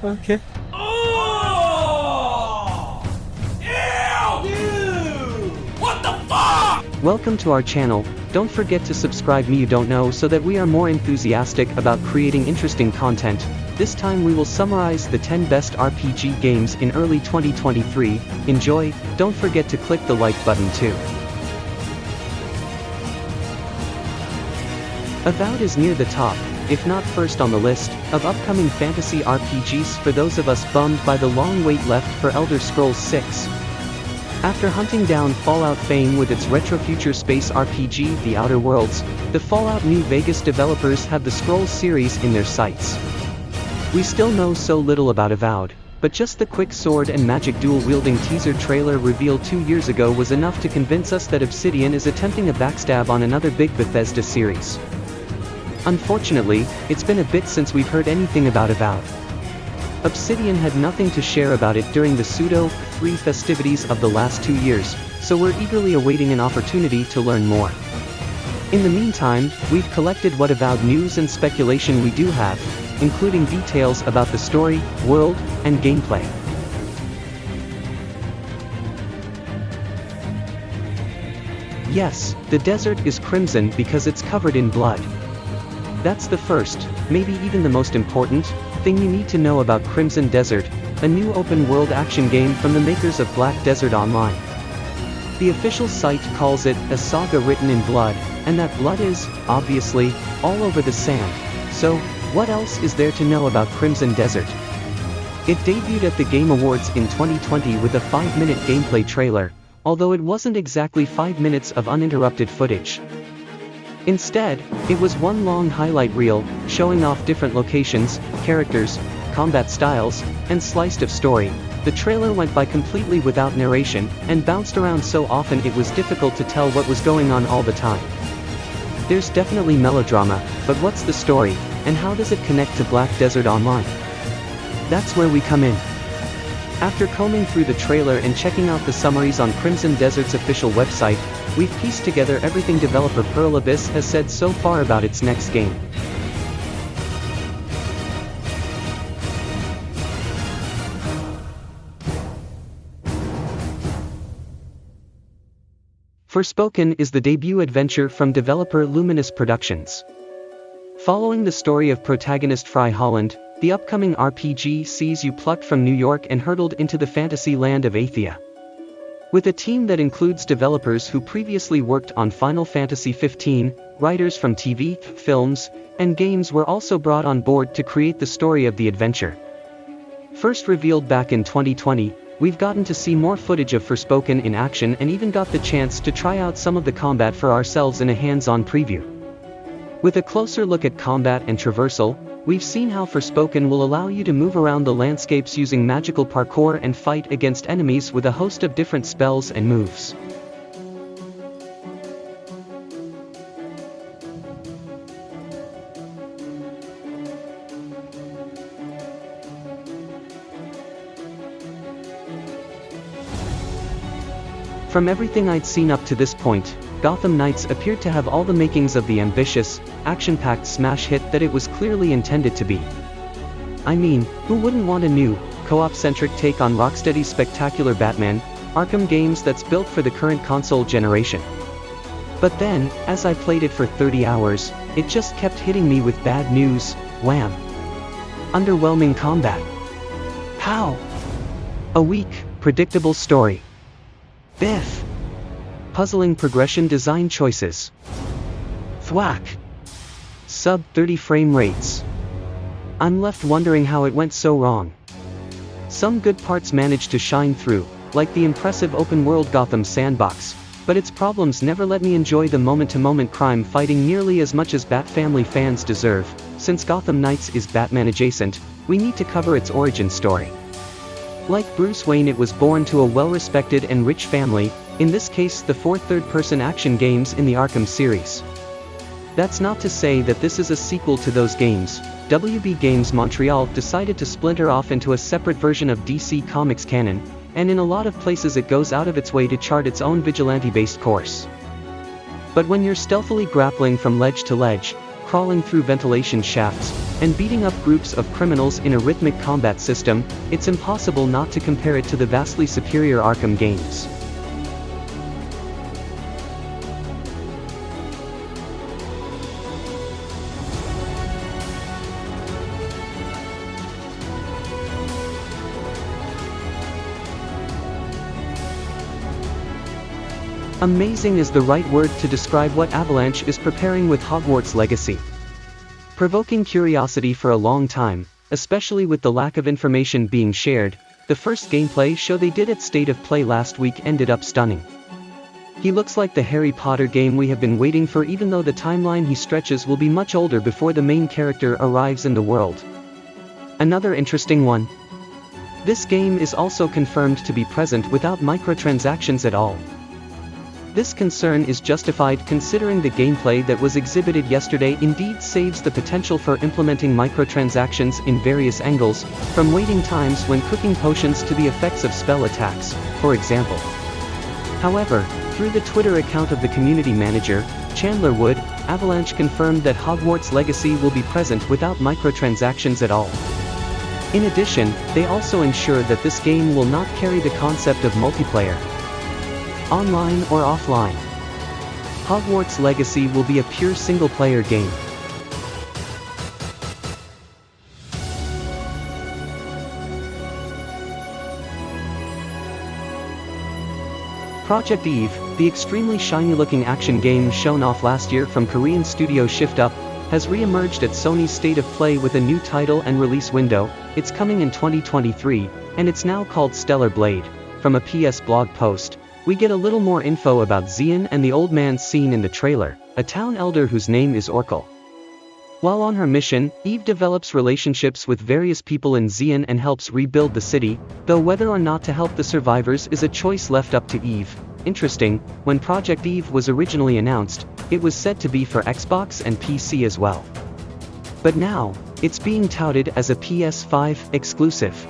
Okay. Oh! Ew! Dude! What the fuck? Welcome to our channel. Don't forget to subscribe me you don't know so that we are more enthusiastic about creating interesting content. This time we will summarize the 10 best RPG games in early 2023. Enjoy, don't forget to click the like button too. Avowed is near the top, if not first on the list, of upcoming fantasy RPGs for those of us bummed by the long wait left for Elder Scrolls 6. After hunting down Fallout fame with its retro-future space RPG The Outer Worlds, the Fallout New Vegas developers have the Scrolls series in their sights. We still know so little about Avowed, but just the quick sword and magic dual-wielding teaser trailer revealed 2 years ago was enough to convince us that Obsidian is attempting a backstab on another big Bethesda series. Unfortunately, it's been a bit since we've heard anything about Avowed. Obsidian had nothing to share about it during the Pseudo-3 festivities of the last 2 years, so we're eagerly awaiting an opportunity to learn more. In the meantime, we've collected what Avowed news and speculation we do have, including details about the story, world, and gameplay. Yes, the desert is crimson because it's covered in blood. That's the first, maybe even the most important, thing you need to know about Crimson Desert, a new open-world action game from the makers of Black Desert Online. The official site calls it a saga written in blood, and that blood is, obviously, all over the sand. So, what else is there to know about Crimson Desert? It debuted at the Game Awards in 2020 with a 5-minute gameplay trailer, although it wasn't exactly 5 minutes of uninterrupted footage. Instead, it was one long highlight reel, showing off different locations, characters, combat styles, and sliced of story. The trailer went by completely without narration, and bounced around so often it was difficult to tell what was going on all the time. There's definitely melodrama, but what's the story, and how does it connect to Black Desert Online? That's where we come in. After combing through the trailer and checking out the summaries on Crimson Desert's official website, we've pieced together everything developer Pearl Abyss has said so far about its next game. Forspoken is the debut adventure from developer Luminous Productions. Following the story of protagonist Fry Holland, the upcoming RPG sees you plucked from New York and hurtled into the fantasy land of Athia. With a team that includes developers who previously worked on Final Fantasy XV, writers from TV, films, and games were also brought on board to create the story of the adventure. First revealed back in 2020, we've gotten to see more footage of Forspoken in action and even got the chance to try out some of the combat for ourselves in a hands-on preview. With a closer look at combat and traversal, we've seen how Forspoken will allow you to move around the landscapes using magical parkour and fight against enemies with a host of different spells and moves. From everything I'd seen up to this point, Gotham Knights appeared to have all the makings of the ambitious, action-packed smash hit that it was clearly intended to be. I mean, who wouldn't want a new, co-op-centric take on Rocksteady's spectacular Batman, Arkham games that's built for the current console generation? But then, as I played it for 30 hours, it just kept hitting me with bad news. Wham! Underwhelming combat. How? A weak, predictable story. Biff! Puzzling progression design choices. Thwack! Sub-30 frame rates. I'm left wondering how it went so wrong. Some good parts managed to shine through, like the impressive open-world Gotham sandbox, but its problems never let me enjoy the moment-to-moment crime fighting nearly as much as Bat Family fans deserve. Since Gotham Knights is Batman adjacent, we need to cover its origin story. Like Bruce Wayne, it was born to a well-respected and rich family, in this case the 4 third-person action games in the Arkham series. That's not to say that this is a sequel to those games. WB Games Montreal decided to splinter off into a separate version of DC Comics canon, and in a lot of places it goes out of its way to chart its own vigilante-based course. But when you're stealthily grappling from ledge to ledge, crawling through ventilation shafts, and beating up groups of criminals in a rhythmic combat system, it's impossible not to compare it to the vastly superior Arkham games. Amazing is the right word to describe what Avalanche is preparing with Hogwarts Legacy. Provoking curiosity for a long time, especially with the lack of information being shared, the first gameplay show they did at State of Play last week ended up stunning. He looks like the Harry Potter game we have been waiting for, even though the timeline he stretches will be much older before the main character arrives in the world. Another interesting one. This game is also confirmed to be present without microtransactions at all. This concern is justified considering the gameplay that was exhibited yesterday indeed saves the potential for implementing microtransactions in various angles, from waiting times when cooking potions to the effects of spell attacks, for example. However, through the Twitter account of the community manager, Chandler Wood, Avalanche confirmed that Hogwarts Legacy will be present without microtransactions at all. In addition, they also ensure that this game will not carry the concept of multiplayer, online or offline. Hogwarts Legacy will be a pure single-player game. Project Eve, the extremely shiny-looking action game shown off last year from Korean studio Shift Up, has re-emerged at Sony's State of Play with a new title and release window. It's coming in 2023, and it's now called Stellar Blade. From a PS blog post, we get a little more info about Xian and the old man seen in the trailer, a town elder whose name is Orkel. While on her mission, Eve develops relationships with various people in Xian and helps rebuild the city, though whether or not to help the survivors is a choice left up to Eve. Interesting, when Project Eve was originally announced, it was said to be for Xbox and PC as well. But now, it's being touted as a PS5 exclusive.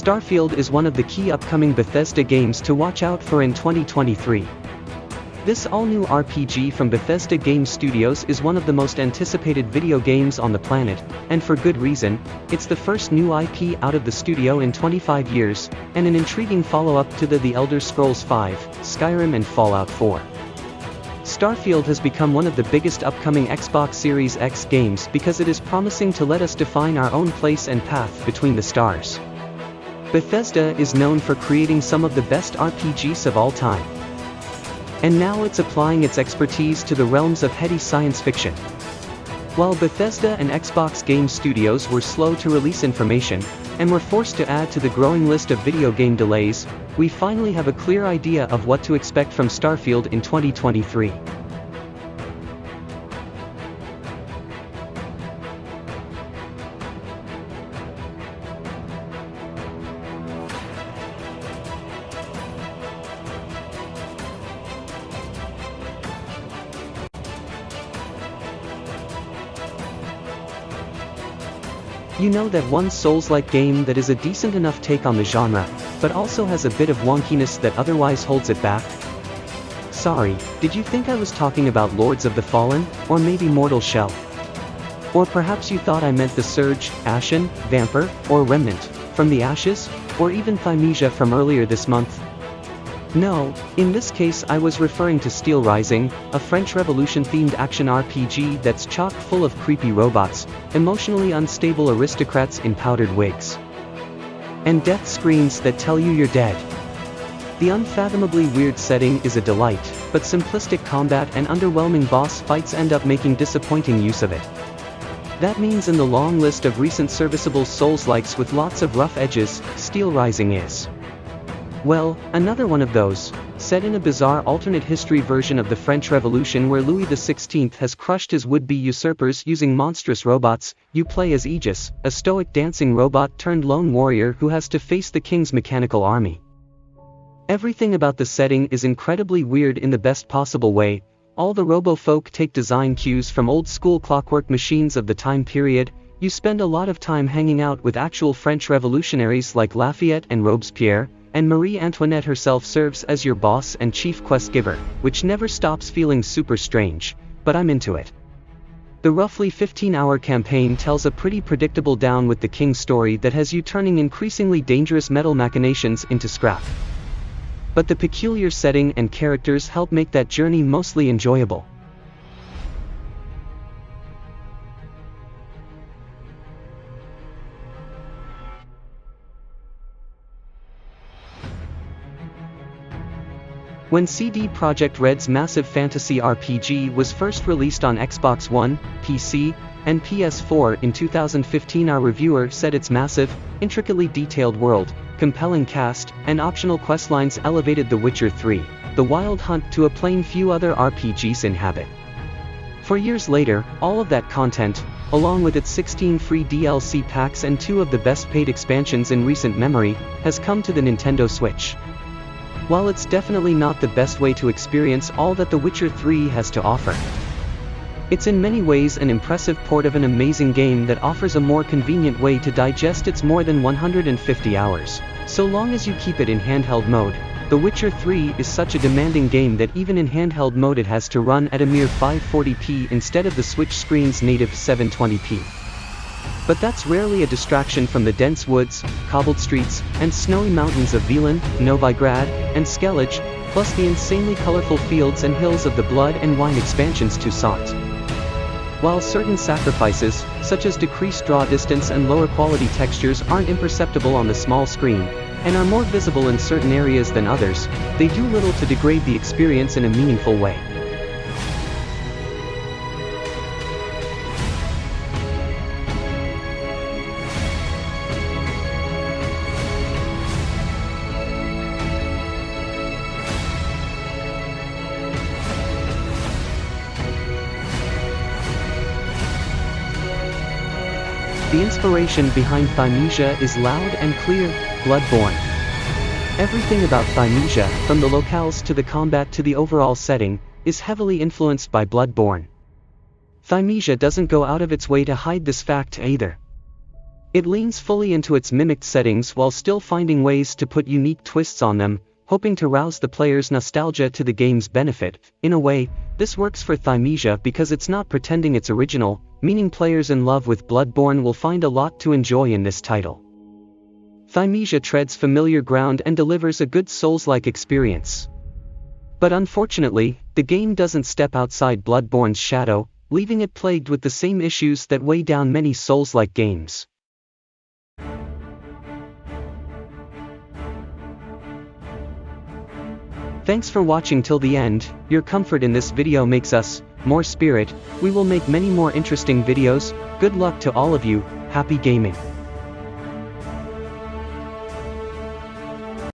Starfield is one of the key upcoming Bethesda games to watch out for in 2023. This all-new RPG from Bethesda Game Studios is one of the most anticipated video games on the planet, and for good reason. It's the first new IP out of the studio in 25 years, and an intriguing follow-up to The Elder Scrolls V, Skyrim and Fallout 4. Starfield has become one of the biggest upcoming Xbox Series X games because it is promising to let us define our own place and path between the stars. Bethesda is known for creating some of the best RPGs of all time. And now it's applying its expertise to the realms of heady science fiction. While Bethesda and Xbox Game Studios were slow to release information, and were forced to add to the growing list of video game delays, we finally have a clear idea of what to expect from Starfield in 2023. You know that one Souls-like game that is a decent enough take on the genre, but also has a bit of wonkiness that otherwise holds it back? Sorry, did you think I was talking about Lords of the Fallen, or maybe Mortal Shell? Or perhaps you thought I meant The Surge, Ashen, Vampire, or Remnant, from the Ashes, or even Thymesia from earlier this month? No, in this case I was referring to Steel Rising, a French Revolution-themed action RPG that's chock full of creepy robots, emotionally unstable aristocrats in powdered wigs, and death screens that tell you you're dead. The unfathomably weird setting is a delight, but simplistic combat and underwhelming boss fights end up making disappointing use of it. That means in the long list of recent serviceable Souls-likes with lots of rough edges, Steel Rising is, well, another one of those, set in a bizarre alternate history version of the French Revolution where Louis XVI has crushed his would-be usurpers using monstrous robots. You play as Aegis, a stoic dancing robot turned lone warrior who has to face the king's mechanical army. Everything about the setting is incredibly weird in the best possible way. All the robo-folk take design cues from old-school clockwork machines of the time period, you spend a lot of time hanging out with actual French revolutionaries like Lafayette and Robespierre, and Marie Antoinette herself serves as your boss and chief quest giver, which never stops feeling super strange, but I'm into it. The roughly 15-hour campaign tells a pretty predictable Down with the King story that has you turning increasingly dangerous metal machinations into scrap. But the peculiar setting and characters help make that journey mostly enjoyable. When CD Projekt Red's massive fantasy RPG was first released on Xbox One, PC, and PS4 in 2015, our reviewer said its massive, intricately detailed world, compelling cast, and optional questlines elevated The Witcher 3, The Wild Hunt, to a plane few other RPGs inhabit. For years later, all of that content, along with its 16 free DLC packs and 2 of the best paid expansions in recent memory, has come to the Nintendo Switch. While it's definitely not the best way to experience all that The Witcher 3 has to offer, it's in many ways an impressive port of an amazing game that offers a more convenient way to digest its more than 150 hours. So long as you keep it in handheld mode, The Witcher 3 is such a demanding game that even in handheld mode it has to run at a mere 540p instead of the Switch screen's native 720p. But that's rarely a distraction from the dense woods, cobbled streets, and snowy mountains of Vilen, Novigrad, and Skellige, plus the insanely colorful fields and hills of the Blood and Wine expansions to Toussaint. While certain sacrifices, such as decreased draw distance and lower quality textures, aren't imperceptible on the small screen, and are more visible in certain areas than others, they do little to degrade the experience in a meaningful way. The inspiration behind Thymesia is loud and clear: Bloodborne. Everything about Thymesia, from the locales to the combat to the overall setting, is heavily influenced by Bloodborne. Thymesia doesn't go out of its way to hide this fact either. It leans fully into its mimicked settings while still finding ways to put unique twists on them, hoping to rouse the player's nostalgia to the game's benefit. In a way, this works for Thymesia because it's not pretending it's original, meaning players in love with Bloodborne will find a lot to enjoy in this title. Thymesia treads familiar ground and delivers a good Souls-like experience. But unfortunately, the game doesn't step outside Bloodborne's shadow, leaving it plagued with the same issues that weigh down many Souls-like games. Thanks for watching till the end. Your comfort in this video makes us more spirit. We will make many more interesting videos. Good luck to all of you. Happy gaming.